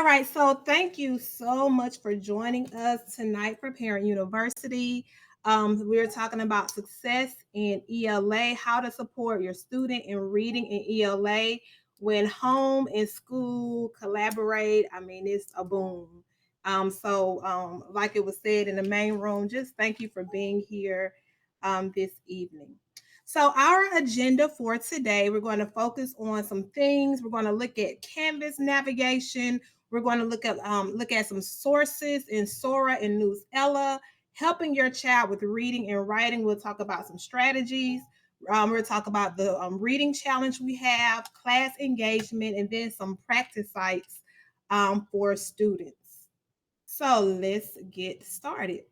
right, so thank you so much for joining us tonight for Parent University. We're talking about success in ELA, how to support your student in reading in ELA when home and school collaborate. I mean, it's a boom. Like it was said in the main room, just thank you for being here this evening. So, our agenda for today, we're going to focus on some things. We're going to look at Canvas navigation. We're going to look at some sources in Sora and News Ella, helping your child with reading and writing. We'll talk about some strategies. We'll talk about the reading challenge we have, class engagement, and then some practice sites for students. So let's get started.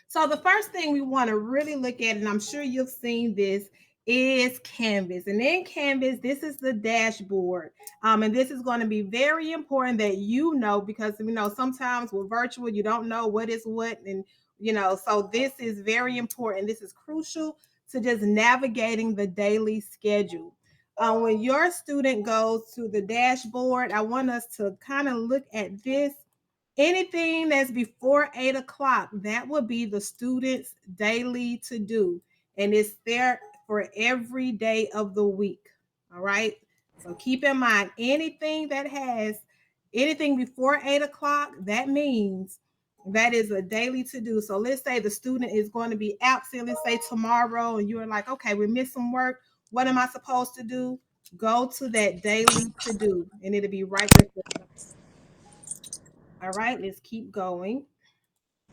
So the first thing we want to really look at, and I'm sure you've seen this, is Canvas. And in Canvas, this is the dashboard. And this is going to be very important that you know, because sometimes with virtual, you don't know what is what. And so this is very important. This is crucial to just navigating the daily schedule. When your student goes to the dashboard, I want us to kind of look at this. Anything that's before 8 o'clock, that will be the student's daily to do. And it's there for every day of the week. All right. So keep in mind anything that has anything before 8 o'clock, that means that is a daily to do. So let's say the student is going to be absent, let's say tomorrow, and you're like, okay, we missed some work. What am I supposed to do? Go to that daily to do, and it'll be right there. All right, let's keep going.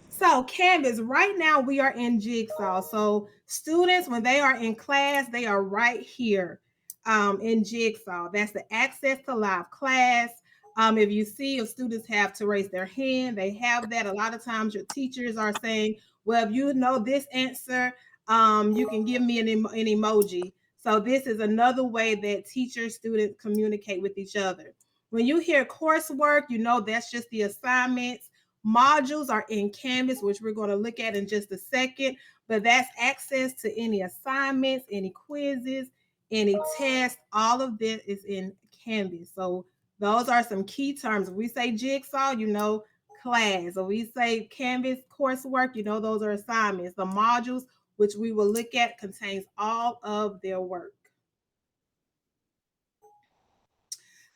So Canvas, right now we are in Jigsaw. So students, when they are in class, they are right here in Jigsaw. That's the access to live class. If you see if students have to raise their hand, they have that. A lot of times your teachers are saying, well, if you know this answer, you can give me an emoji. So this is another way that teachers, students communicate with each other. When you hear coursework, you know that's just the assignments. Modules are in Canvas, which we're going to look at in just a second, but that's access to any assignments, any quizzes, any tests. All of this is in Canvas. So those are some key terms. If we say Jigsaw, you know class. If we say Canvas coursework, you know those are assignments. The modules, which we will look at, contains all of their work.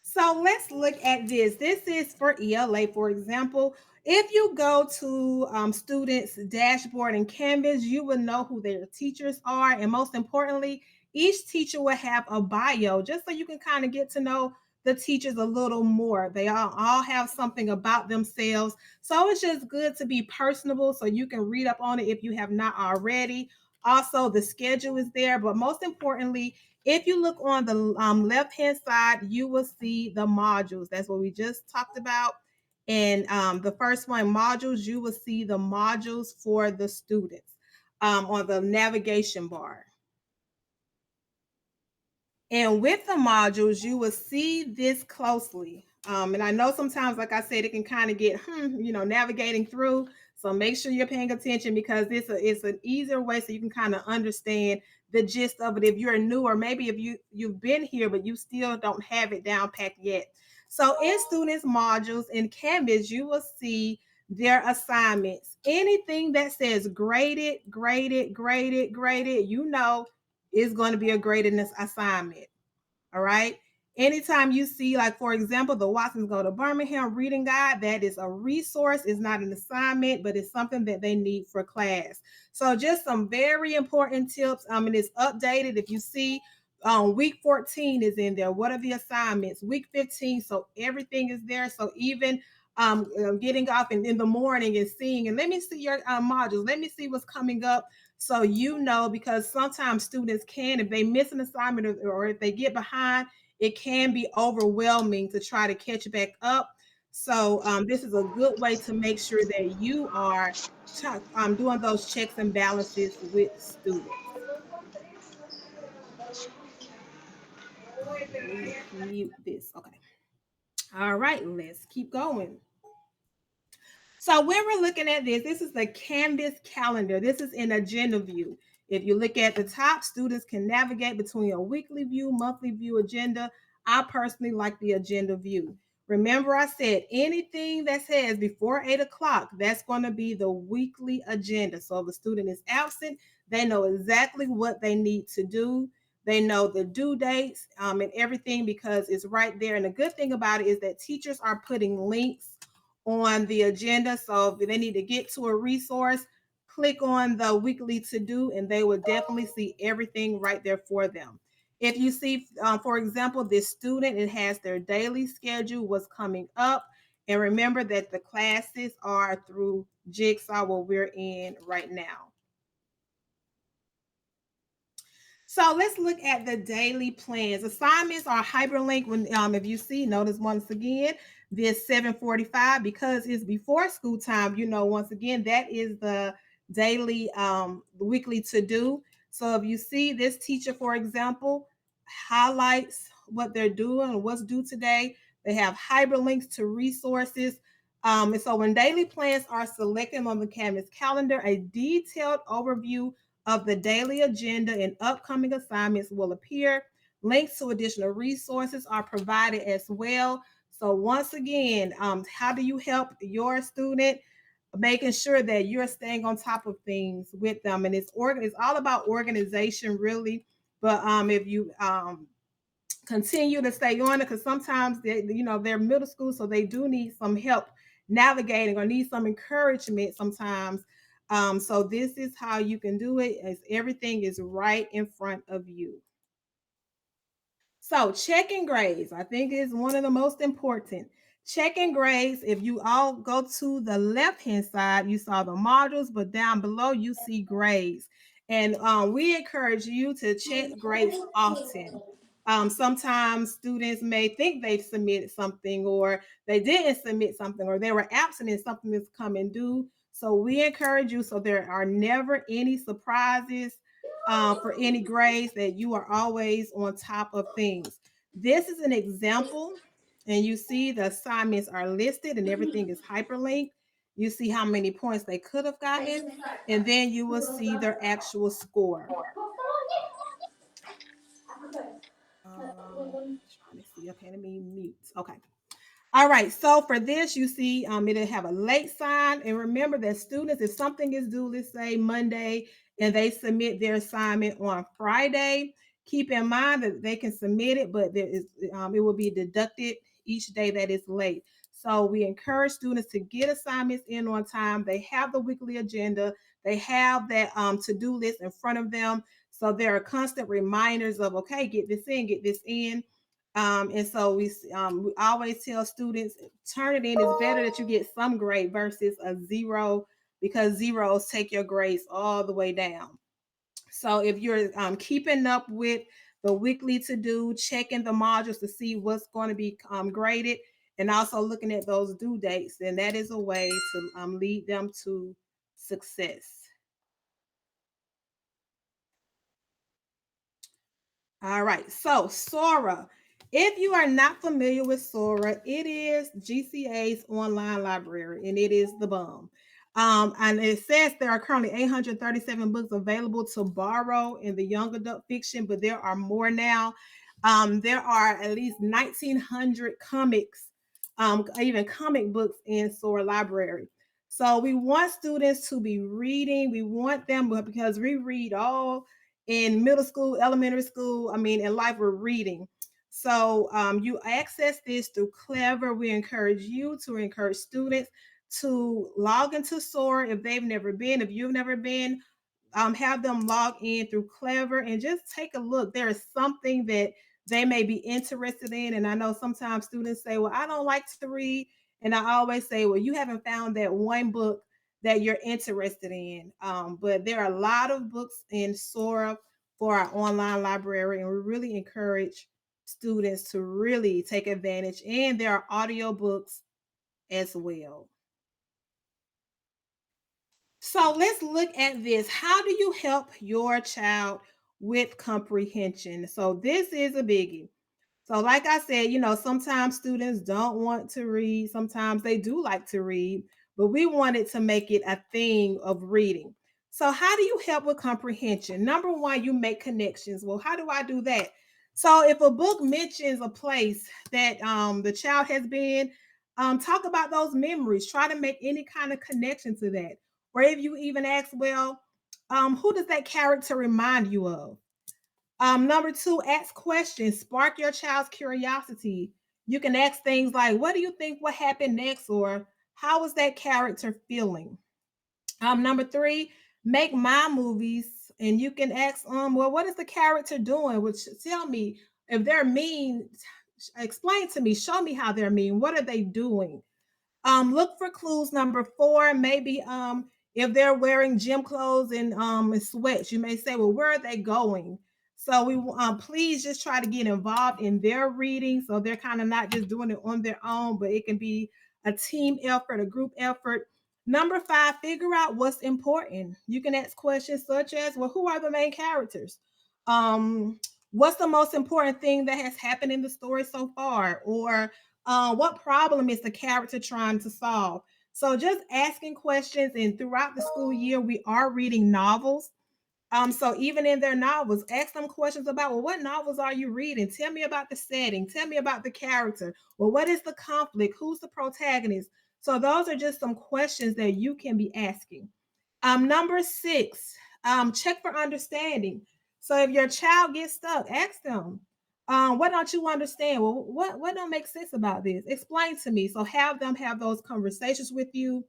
So let's look at this. This is for ELA, for example. If you go to students' dashboard in Canvas, you will know who their teachers are. And most importantly, each teacher will have a bio just so you can kind of get to know the teachers a little more. They all have something about themselves. So it's just good to be personable so you can read up on it if you have not already. Also, the schedule is there, but most importantly, if you look on the left-hand side, you will see the modules. That's what we just talked about. And the first one, modules, you will see the modules for the students on the navigation bar. And with the modules, you will see this closely. And I know sometimes, like I said, it can kind of get, navigating through. So make sure you're paying attention because it's an easier way so you can kind of understand the gist of it if you're new, or maybe if you've been here, but you still don't have it down packed yet. So in students modules in Canvas, you will see their assignments. Anything that says graded, graded, graded, graded, is going to be a graded assignment. All right. Anytime you see, like, for example, the Watson's Go to Birmingham reading guide, that is a resource. It's not an assignment, but it's something that they need for class. So just some very important tips. And it's updated. If you see week 14 is in there. What are the assignments? Week 15. So everything is there. So even getting off in the morning and seeing, and let me see your modules. Let me see what's coming up. So because sometimes students can, if they miss an assignment or if they get behind, it can be overwhelming to try to catch back up. So this is a good way to make sure that you are doing those checks and balances with students. Let me mute this. Okay. All right, let's keep going. So when we're looking at this is the Canvas calendar. This is in agenda view. If you look at the top, students can navigate between a weekly view, monthly view, agenda. I personally like the agenda view. Remember, I said anything that says before 8 o'clock, that's going to be the weekly agenda. So if a student is absent, they know exactly what they need to do. They know the due dates and everything because it's right there. And the good thing about it is that teachers are putting links on the agenda. So if they need to get to a resource, click on the weekly to do, and they will definitely see everything right there for them. If you see, for example, this student, it has their daily schedule, what's coming up. And remember that the classes are through Jigsaw, what we're in right now. So let's look at the daily plans. Assignments are hyperlinked when if you see, notice once again, this 7:45 because it's before school time, once again, that is the daily weekly to do. So if you see this teacher, for example, highlights what they're doing and what's due today, they have hyperlinks to resources. And so when daily plans are selected on the Canvas calendar, a detailed overview of the daily agenda and upcoming assignments will appear. Links to additional resources are provided as well. So once again, how do you help your student? Making sure that you're staying on top of things with them, and it's all about organization, really. But if you continue to stay on it, because sometimes they're middle school, so they do need some help navigating or need some encouragement sometimes. So this is how you can do it, as everything is right in front of you. So checking grades, I think, is one of the most important. Checking grades, if you all go to the left-hand side, you saw the modules, but down below you see grades. And we encourage you to check grades often. Sometimes students may think they've submitted something, or they didn't submit something, or they were absent and something is coming due. So we encourage you, so there are never any surprises for any grades, that you are always on top of things. This is an example, and you see the assignments are listed and everything is hyperlinked. You see how many points they could have gotten, and then you will see their actual score. Trying to see. Okay, let me mute. Okay. All right, so for this, you see it'll have a late sign. And remember that students, if something is due, let's say Monday, and they submit their assignment on Friday, keep in mind that they can submit it, but it will be deducted each day that is late. So we encourage students to get assignments in on time. They have the weekly agenda. They have that to-do list in front of them. So there are constant reminders of, okay, get this in, get this in. And so we always tell students, turn it in. It's better that you get some grade versus a zero, because zeros take your grades all the way down. So if you're keeping up with the weekly to do, checking the modules to see what's going to be graded, and also looking at those due dates, then that is a way to lead them to success. All right, so Sora. If you are not familiar with Sora, it is GCA's online library, and it is the bomb. And it says there are currently 837 books available to borrow in the young adult fiction, but there are more now. There are at least 1,900 comics, even comic books in Sora Library. So we want students to be reading. We want them, because we read all in middle school, elementary school, I mean, in life, we're reading. So you access this through Clever. We encourage you to encourage students to log into Sora if they've never been. If you've never been, have them log in through Clever and just take a look. There is something that they may be interested in. And I know sometimes students say, well, I don't like to read. And I always say, well, you haven't found that one book that you're interested in. But there are a lot of books in Sora for our online library, and we really encourage students to really take advantage. And there are audio books as well. So let's look at this. How do you help your child with comprehension? So this is a biggie. So, like I said, sometimes students don't want to read, sometimes they do like to read, but we wanted to make it a thing of reading. So, how do you help with comprehension? Number one, you make connections. Well, how do I do that? So if a book mentions a place that the child has been, talk about those memories. Try to make any kind of connection to that. Or if you even ask, well, who does that character remind you of? Number two, ask questions. Spark your child's curiosity. You can ask things like, what do you think will happen next? Or how is that character feeling? Number three, make my movies, and you can ask, well, what is the character doing? Which tell me if they're mean, explain to me, show me how they're mean. What are they doing? Look for clues. Number four, maybe if they're wearing gym clothes and sweats, you may say, well, where are they going? So we please just try to get involved in their reading, so they're kind of not just doing it on their own, but it can be a team effort, a group effort. Number five, figure out what's important. You can ask questions such as, well, who are the main characters? What's the most important thing that has happened in the story so far? Or what problem is the character trying to solve? So just asking questions, and throughout the school year, we are reading novels. So even in their novels, ask them questions about, well, what novels are you reading? Tell me about the setting. Tell me about the character. Well, what is the conflict? Who's the protagonist? So those are just some questions that you can be asking. Number six, check for understanding. So if your child gets stuck, ask them, what don't you understand? Well, what don't make sense about this? Explain to me. So have them have those conversations with you.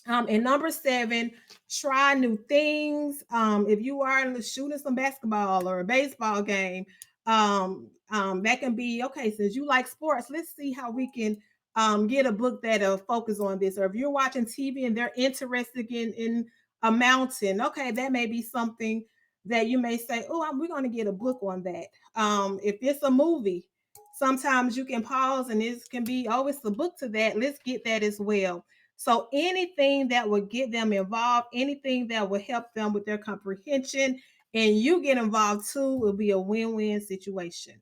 And number seven, try new things. If you are shooting some basketball or a baseball game, that can be okay. Since you like sports, let's see how we can get a book that'll focus on this. Or if you're watching TV and they're interested in a mountain, okay, that may be something that you may say, oh, we're going to get a book on that. If it's a movie, sometimes you can pause and it can be, oh, it's a book to that. Let's get that as well. So anything that will get them involved, anything that will help them with their comprehension, and you get involved too, will be a win-win situation.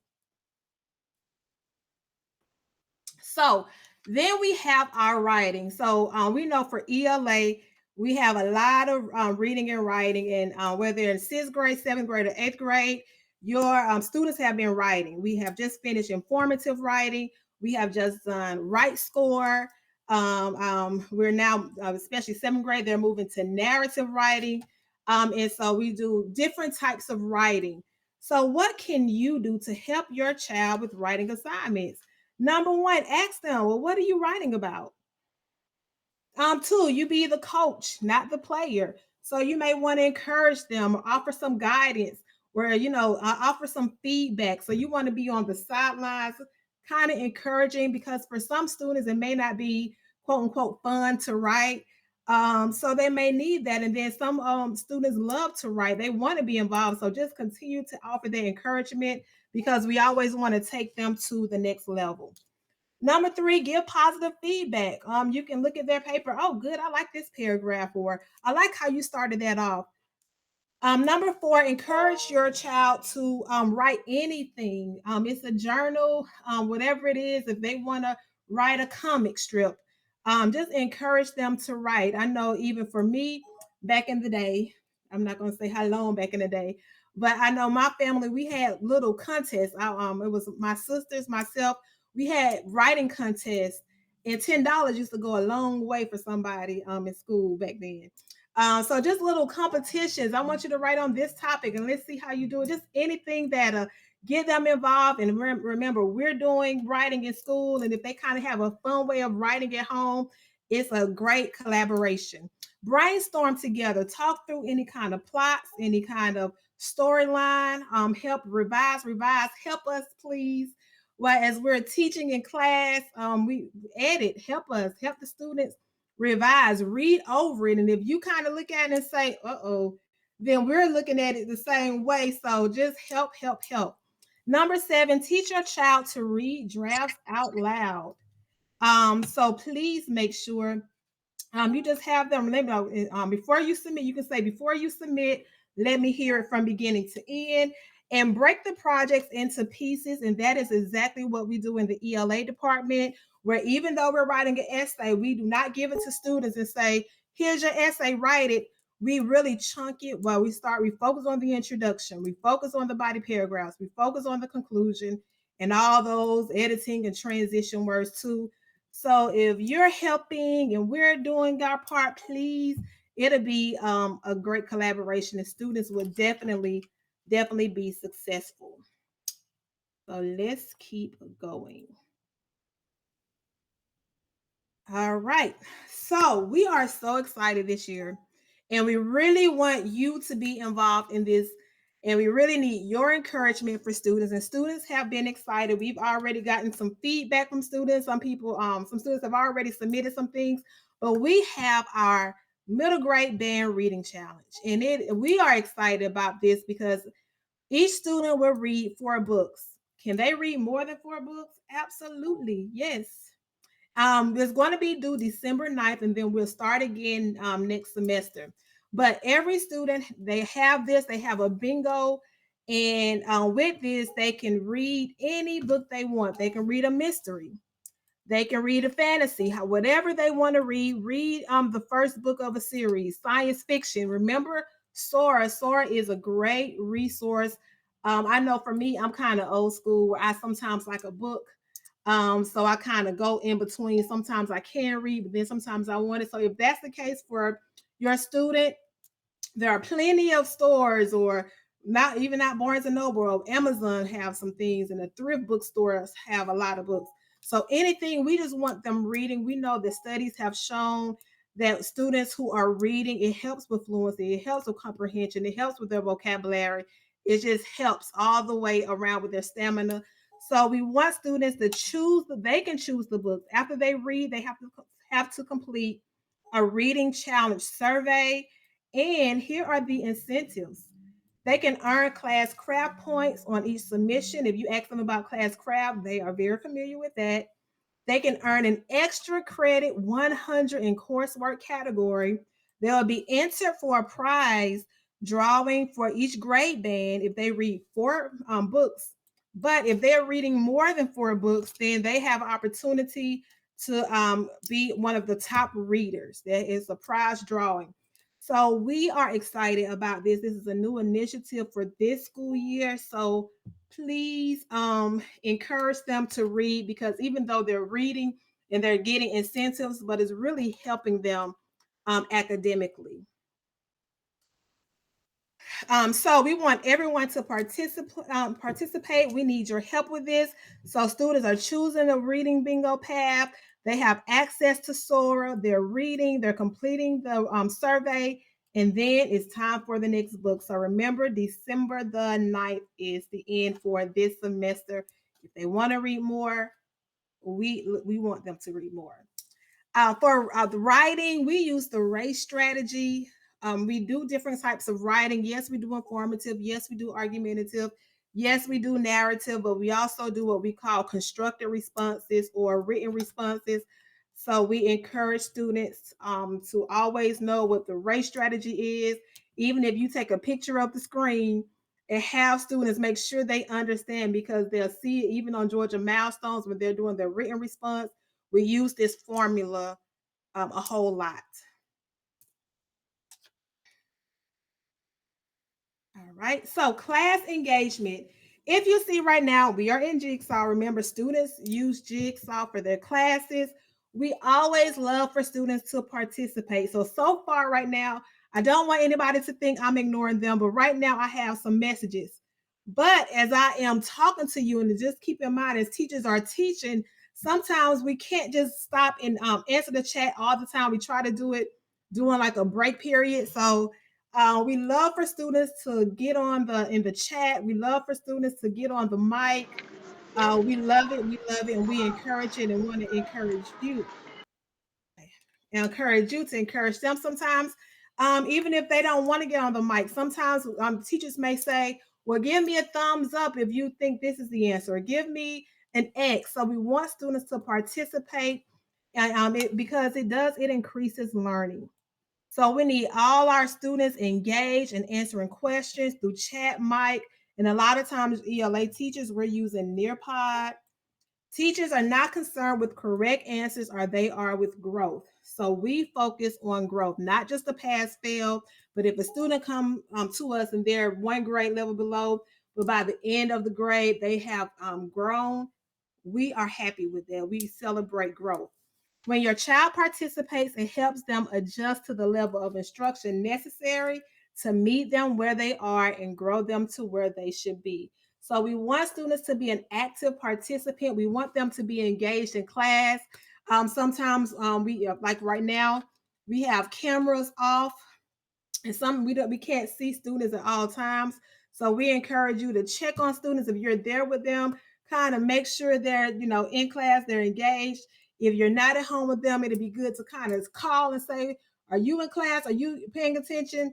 So then we have our writing. So we know for ELA, we have a lot of reading and writing, and whether in sixth grade, seventh grade, or eighth grade, your students have been writing. We have just finished informative writing. We have just done Right Score. We're now, especially seventh grade, they're moving to narrative writing. And so we do different types of writing. So, what can you do to help your child with writing assignments? Number one, ask them, well, what are you writing about? Two, you be the coach, not the player. So you may want to encourage them or offer some guidance where, offer some feedback. So you want to be on the sidelines, kind of encouraging, because for some students, it may not be quote unquote fun to write. So they may need that. And then some students love to write, they want to be involved. So just continue to offer their encouragement, because we always want to take them to the next level. Number three, give positive feedback. You can look at their paper. Oh, good. I like this paragraph, or I like how you started that off. Number four, encourage your child to write anything. It's a journal, whatever it is. If they want to write a comic strip, just encourage them to write. I know even for me, back in the day, I'm not going to say how long back in the day, but I know my family, we had little contests. It was my sisters, myself. We had writing contests, and $10 used to go a long way for somebody in school back then. So just little competitions. I want you to write on this topic, and let's see how you do it. Just anything that get them involved. And remember, we're doing writing in school, and if they kind of have a fun way of writing at home, it's a great collaboration. Brainstorm together, talk through any kind of plots, any kind of storyline. Help revise. Help us, please. Well, as we're teaching in class, we edit. Help us. Help the students revise, read over it. And if you kind of look at it and say, uh-oh, then we're looking at it the same way. So just help. Number seven, teach your child to read drafts out loud. So please make sure you just have them, before you submit, you can say, before you submit, let me hear it from beginning to end, and break the projects into pieces. And that is exactly what we do in the ELA department, where even though we're writing an essay, we do not give it to students and say, here's your essay, write it. we really chunk it. Well, we focus on the introduction, we focus on the body paragraphs, we focus on the conclusion, and all those editing and transition words too. So if you're helping and we're doing our part, please, it'll be a great collaboration, and students will definitely be successful. So let's keep going. All right. So we are so excited this year, and we really want you to be involved in this. And we really need your encouragement for students. And students have been excited. We've already gotten some feedback from students. Some students have already submitted some things. But we have our middle grade band reading challenge, and we are excited about this because each student will read 4 books. Can they read more than 4 books? Absolutely, yes. It's going to be due December 9th, and then we'll start again next semester. But every student, they have a bingo. And with this, they can read any book they want. They can read a mystery. They can read a fantasy, whatever they want to read. Read the first book of a series, science fiction. Remember Sora. Sora is a great resource. I know for me, I'm kind of old school where I sometimes like a book. So I kind of go in between. Sometimes I can read, but then sometimes I want it. So if that's the case for your student, there are plenty of stores, or not Barnes and Noble or Amazon have some things, and the thrift bookstores have a lot of books. So anything, we just want them reading. We know that studies have shown that students who are reading, it helps with fluency, it helps with comprehension, it helps with their vocabulary, it just helps all the way around with their stamina. So we want students to they can choose the books. After they read, they have to complete a reading challenge survey. And here are the incentives. They can earn class craft points on each submission. If you ask them about class craft, they are very familiar with that. They can earn an extra credit 100 in coursework category. They'll be entered for a prize drawing for each grade band if they read 4 books. But if they're reading more than 4 books, then they have opportunity to be one of the top readers. There is a prize drawing. So we are excited about this. This is a new initiative for this school year. So please encourage them to read, because even though they're reading and they're getting incentives, but it's really helping them academically. So we want everyone to participate. We need your help with this. So students are choosing a reading bingo path. They have access to Sora. They're reading. They're completing the survey, and then it's time for the next book. So remember, December the 9th is the end for this semester. If they want to read more, we want them to read more. For the writing, we use the race strategy. We do different types of writing. Yes, we do informative. Yes, we do argumentative. Yes, we do narrative, but we also do what we call constructed responses or written responses. So we encourage students to always know what the race strategy is. Even if you take a picture of the screen and have students make sure they understand, because they'll see it even on Georgia milestones when they're doing their written response. We use this formula a whole lot. All right. So class engagement. If you see right now, we are in Jigsaw. Remember, students use Jigsaw for their classes. We always love for students to participate. So far right now, I don't want anybody to think I'm ignoring them, but right now I have some messages. But as I am talking to you, and just keep in mind, as teachers are teaching, sometimes we can't just stop and answer the chat all the time. We try to do it during like a break period. So we love for students to get on the in the chat. We love for students to get on the mic. We love it, and we encourage it, and want to encourage you to encourage them. Sometimes, even if they don't want to get on the mic, sometimes teachers may say, "Well, give me a thumbs up if you think this is the answer, or give me an X." So we want students to participate, and because it increases learning. So we need all our students engaged and answering questions through chat, mic, and a lot of times ELA teachers, we're using Nearpod. Teachers are not concerned with correct answers, or they are with growth. So we focus on growth, not just the pass fail. But if a student come to us and they're one grade level below, but by the end of the grade they have grown, we are happy with that. We celebrate growth. When your child participates, it helps them adjust to the level of instruction necessary to meet them where they are and grow them to where they should be. So we want students to be an active participant. We want them to be engaged in class. Sometimes we like right now we have cameras off, and some we can't see students at all times. So we encourage you to check on students if you're there with them, kind of make sure they're in class, they're engaged. If you're not at home with them, it'd be good to kind of call and say, are you in class, are you paying attention?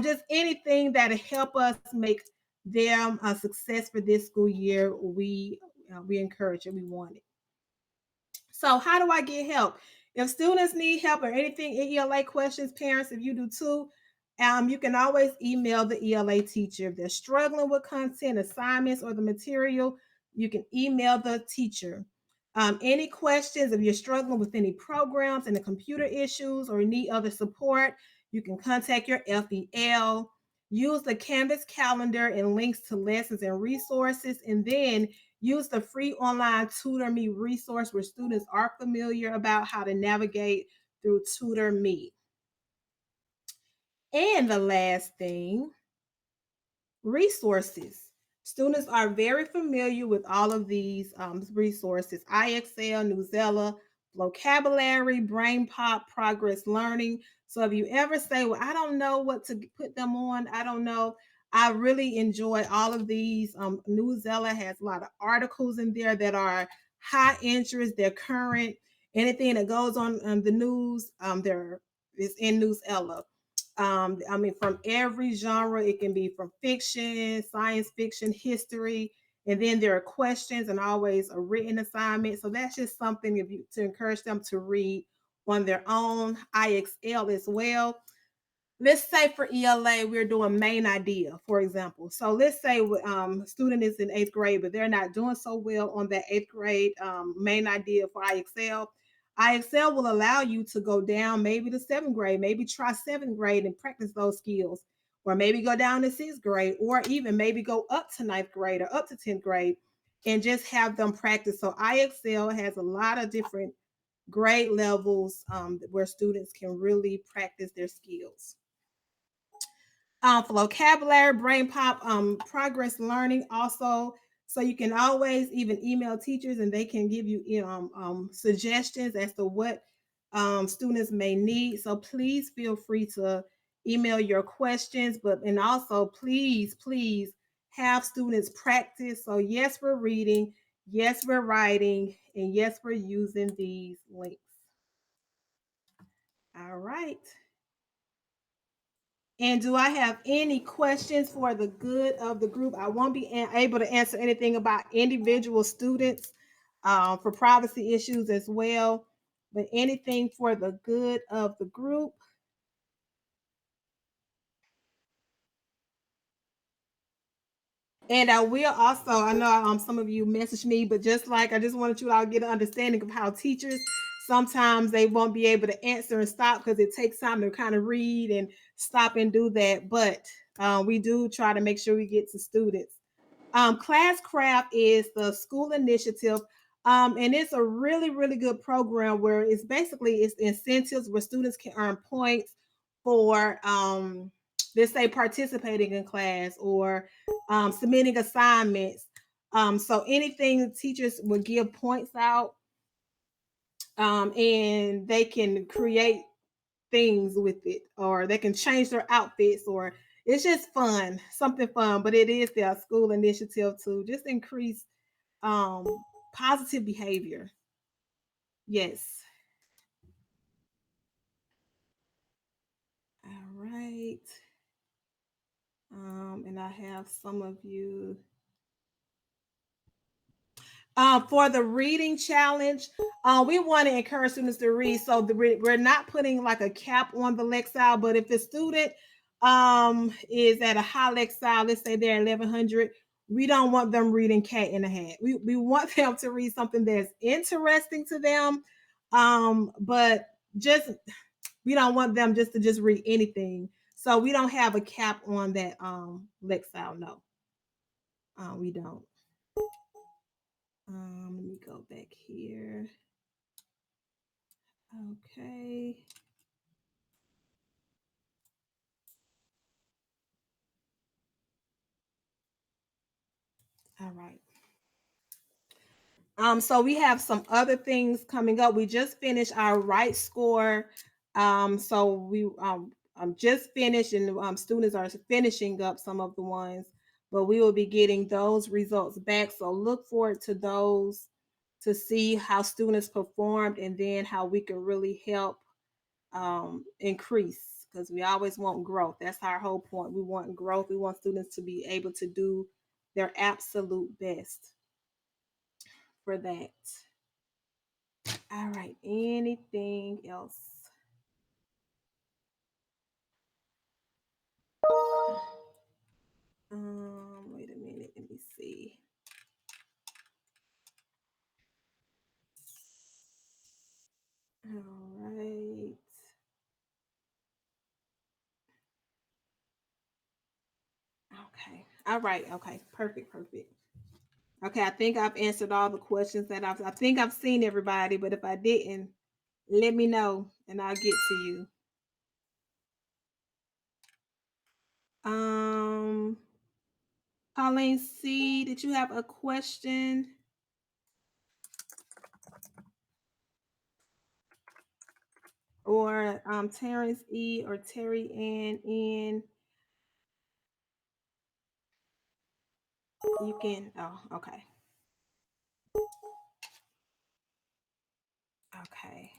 Just anything that help us make them a success for this school year. We encourage it, we want it. So how do I get help? If students need help or anything, ELA questions, parents, if you do too, you can always email the ELA teacher. If they're struggling with content, assignments, or the material, you can email the teacher. Any questions, if you're struggling with any programs and the computer issues or need other support, you can contact your FEL. Use the Canvas calendar and links to lessons and resources, and then use the free online Tutor Me resource where students are familiar about how to navigate through Tutor Me. And the last thing, resources. Students are very familiar with all of these resources: IXL, Newsella, vocabulary, brain pop, progress learning. So if you ever say, well, I don't know what to put them on, I don't know, I really enjoy all of these. Newsella has a lot of articles in there that are high interest, they're current. Anything that goes on the news, there is in Newsella. I mean, from every genre. It can be from fiction, science fiction, history, and then there are questions and always a written assignment. So that's just something if you to encourage them to read on their own. IXL as well. Let's say for ELA, we're doing main idea, for example. So let's say student is in eighth grade, but they're not doing so well on that eighth grade main idea for IXL. IXL will allow you to go down maybe to seventh grade, maybe try seventh grade and practice those skills, or maybe go down to sixth grade, or even maybe go up to ninth grade or up to 10th grade and just have them practice. So IXL has a lot of different grade levels where students can really practice their skills. For vocabulary, brain pop, progress learning also. So you can always even email teachers and they can give you, suggestions as to what students may need. So please feel free to email your questions, and also please have students practice. So yes, we're reading, yes, we're writing, and yes, we're using these links. All right. And do I have any questions for the good of the group? I won't be able to answer anything about individual students for privacy issues as well, but anything for the good of the group. And I will also, I know some of you messaged me, but just like I just wanted you all to get an understanding of how teachers sometimes they won't be able to answer and stop because it takes time to kind of read and stop and do that. But we do try to make sure we get to students. Class Craft is the school initiative, and it's a really good program where it's incentives where students can earn points for let's say participating in class or submitting assignments. So anything teachers will give points out, and they can create things with it, or they can change their outfits, or it's just fun, something fun. But it is their school initiative to just increase um, positive behavior. Yes. All right. And I have some of you. For the reading challenge, we want to encourage students to read. So we're not putting like a cap on the Lexile, but if the student is at a high Lexile, let's say they're 1100, We don't want them reading Cat in the Hat. We want them to read something that's interesting to them. But just we don't want them just to just read anything. So we don't have a cap on that lexile. No, we don't. Let me go back here. Okay. All right. So we have some other things coming up. We just finished our right score. So we just finished, and students are finishing up some of the ones, but we will be getting those results back. So look forward to those to see how students performed, and then how we can really help increase, because we always want growth. That's our whole point. We want growth. We want students to be able to do their absolute best for that. All right. Anything else? Wait a minute. Let me see. All right. Okay. All right. Okay. Perfect. Perfect. Okay. I think I've answered all the questions that I think I've seen everybody, but if I didn't, let me know and I'll get to you. Um, Pauline C, did you have a question? Or Terrence E or Terry Ann N? You can. Oh, okay. Okay.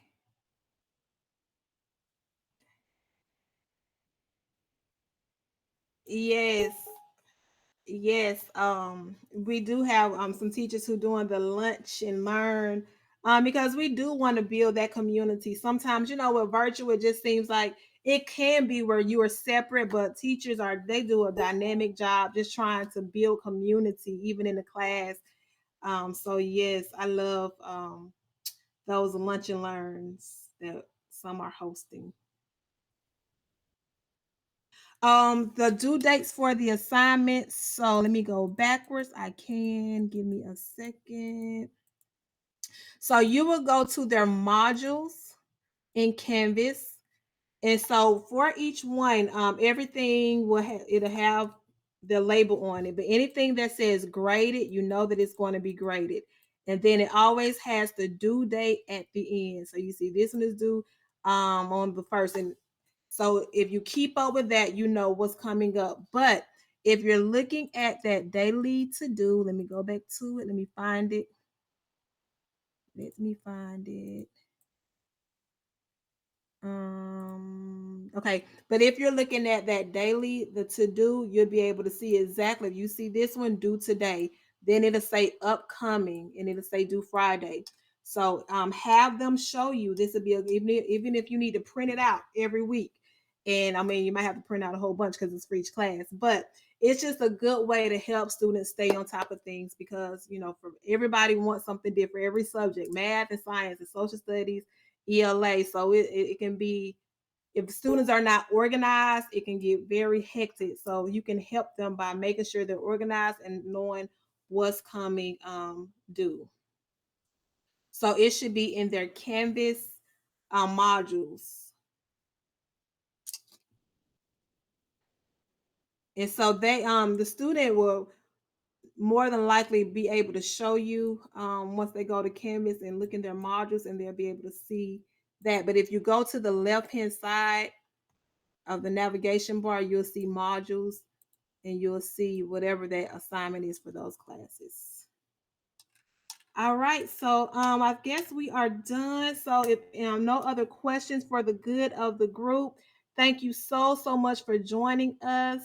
Yes. Yes, we do have some teachers who doing the lunch and learn, because we do want to build that community. Sometimes, with virtual, it just seems like it can be where you are separate, but teachers they do a dynamic job just trying to build community even in the class. So yes, I love those lunch and learns that some are hosting. The due dates for the assignments. So let me go backwards. I can give me a second. So you will go to their modules in Canvas. And so for each one, everything it'll have the label on it. But anything that says graded, you know that it's going to be graded. And then it always has the due date at the end. So you see this one is due on the first. And so if you keep up with that, you know what's coming up. But if you're looking at that daily to do, let me go back to it. Let me find it. Let me find it. Okay, but if you're looking at that daily, the to do, you'll be able to see exactly. If you see this one due today, then it'll say upcoming and it'll say due Friday. So have them show you. This will be even if you need to print it out every week. And I mean, you might have to print out a whole bunch because it's for each class, but it's just a good way to help students stay on top of things, because for everybody wants something different, every subject, math and science and social studies, ELA. So it can be, if students are not organized, it can get very hectic. So you can help them by making sure they're organized and knowing what's coming due. So it should be in their Canvas modules. And so the student will more than likely be able to show you once they go to Canvas and look in their modules, and they'll be able to see that. But if you go to the left hand side of the navigation bar, you'll see modules, and you'll see whatever that assignment is for those classes. All right, so I guess we are done. So if no other questions for the good of the group, thank you so much for joining us.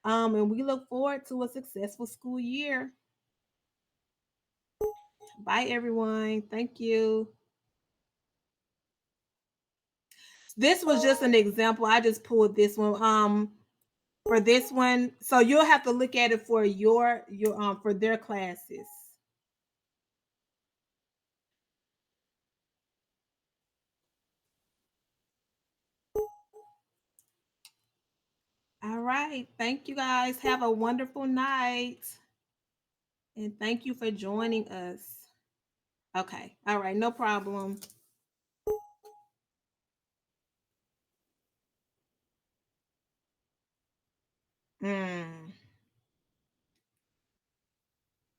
And we look forward to a successful school year. Bye, everyone. Thank you. This was just an example. I just pulled this one. for this one. So you'll have to look at it for your for their classes. All right. Thank you guys. Have a wonderful night. And thank you for joining us. Okay. All right. No problem. Mm.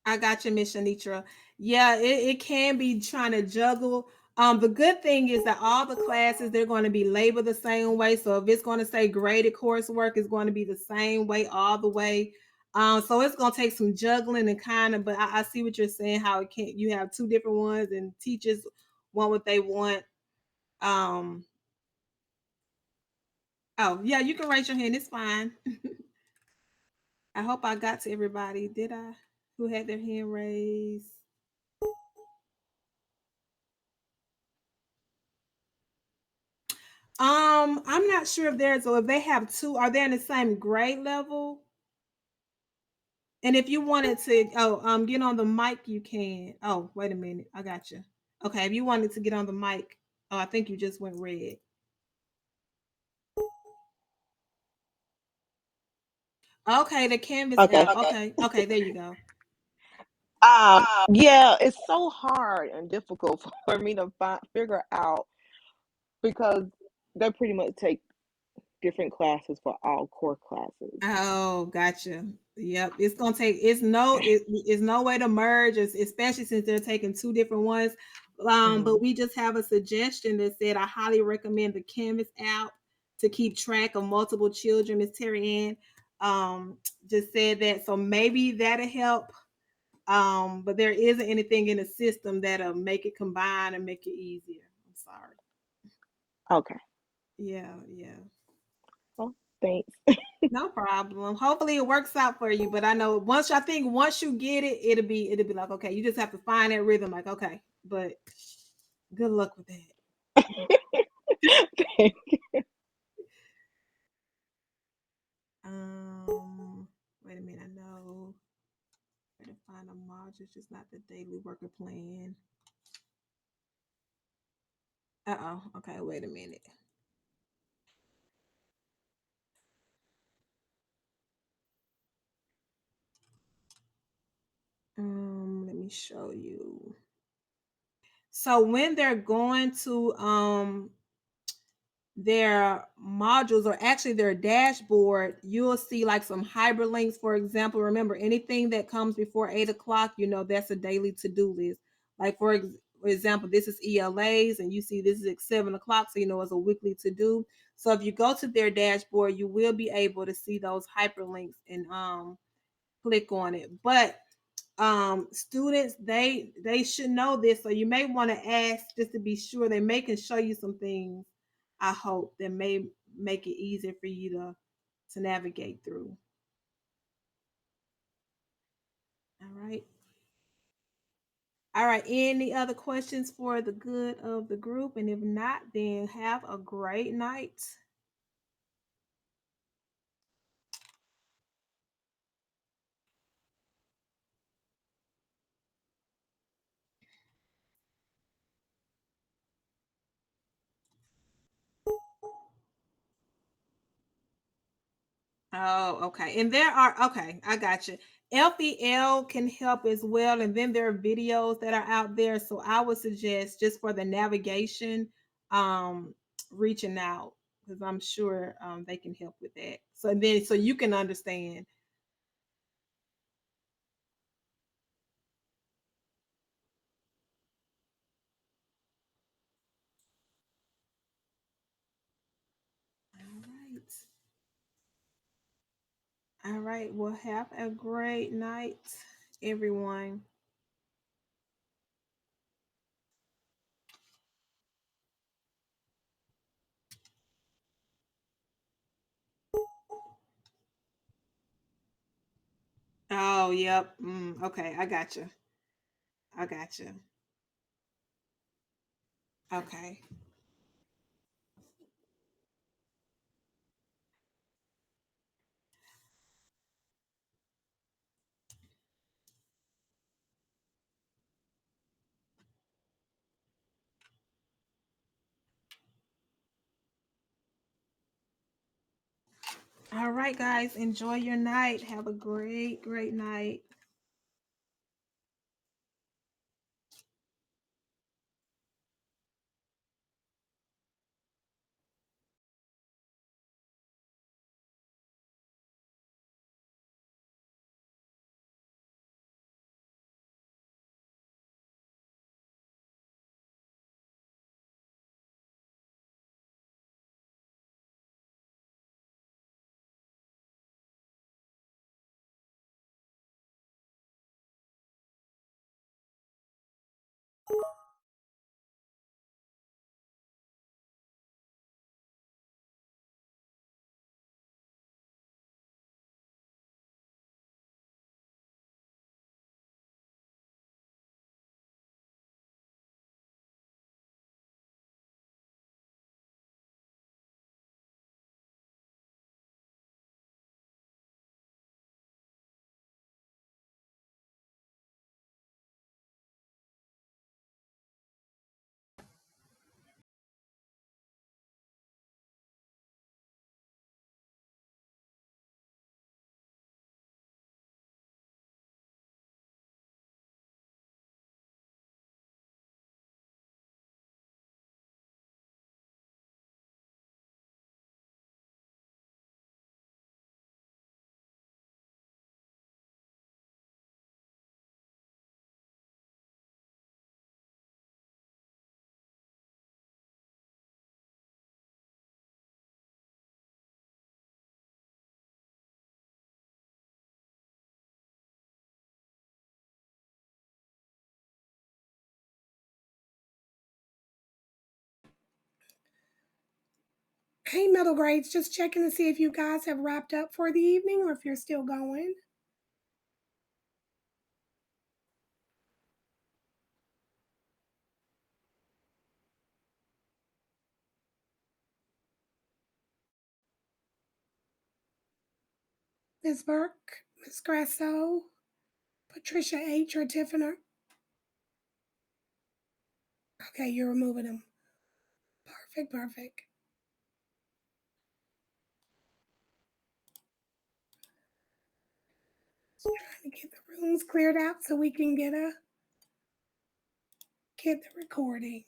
I got you, Miss Shanitra. Yeah, it can be trying to juggle. The good thing is that all the classes they're going to be labeled the same way. So if it's going to say graded coursework, it's going to be the same way all the way. So it's going to take some juggling and kind of. But I see what you're saying. How it can you have two different ones and teachers want what they want. Um. Oh yeah, you can raise your hand. It's fine. I hope I got to everybody. Did I? Who had their hand raised? I'm not sure if there's or if they have two. Are they in the same grade level? And if you wanted to, get on the mic, you can. Oh, wait a minute, I got you. Okay, if you wanted to get on the mic, oh, I think you just went red. Okay, the canvas Okay. app. Okay, okay, there you go. Yeah, it's so hard and difficult for me to figure out because they pretty much take different classes for all core classes. Oh, gotcha. Yep, it's gonna take. It's no way to merge, especially since they're taking two different ones. But Hmm. we just have a suggestion that said I highly recommend the Canvas app to keep track of multiple children. Miss Terry Ann just said that, so maybe that'll help. But there isn't anything in the system that'll make it combine and make it easier. I'm sorry. Okay. Yeah, yeah. Well, thanks. No problem. Hopefully it works out for you. But I know once you get it, it'll be like, okay, you just have to find that rhythm, like, okay. But good luck with that. Um, wait a minute, I know where to find a module, it's just not the daily worker plan. Uh-oh. Okay, wait a minute. Let me show you. So when they're going to their modules or actually their dashboard, you'll see like some hyperlinks. For example, remember anything that comes before 8 o'clock, that's a daily to-do list. Like for example, this is ELAs and you see this is at 7 o'clock, so it's a weekly to-do. So if you go to their dashboard, you will be able to see those hyperlinks and click on it. But students, they should know this, so you may want to ask just to be sure. They may can show you some things, I hope, that may make it easier for you to navigate through. All right. All right, any other questions for the good of the group? And if not, then have a great night. Oh, okay. And there are, okay, I got you. FEL can help as well. And then there are videos that are out there. So I would suggest just for the navigation, um, reaching out because I'm sure they can help with that. So you can understand. All right. All right. Well, have a great night, everyone. Oh, yep. Okay, I got you. I got you. Okay. All right, guys, enjoy your night. Have a great, great night. Hey, middle grades, just checking to see if you guys have wrapped up for the evening or if you're still going. Ms. Burke, Ms. Grasso, Patricia H. or Tiffany. Okay, you're removing them. Perfect, perfect. Just trying to get the rooms cleared out so we can get the recording.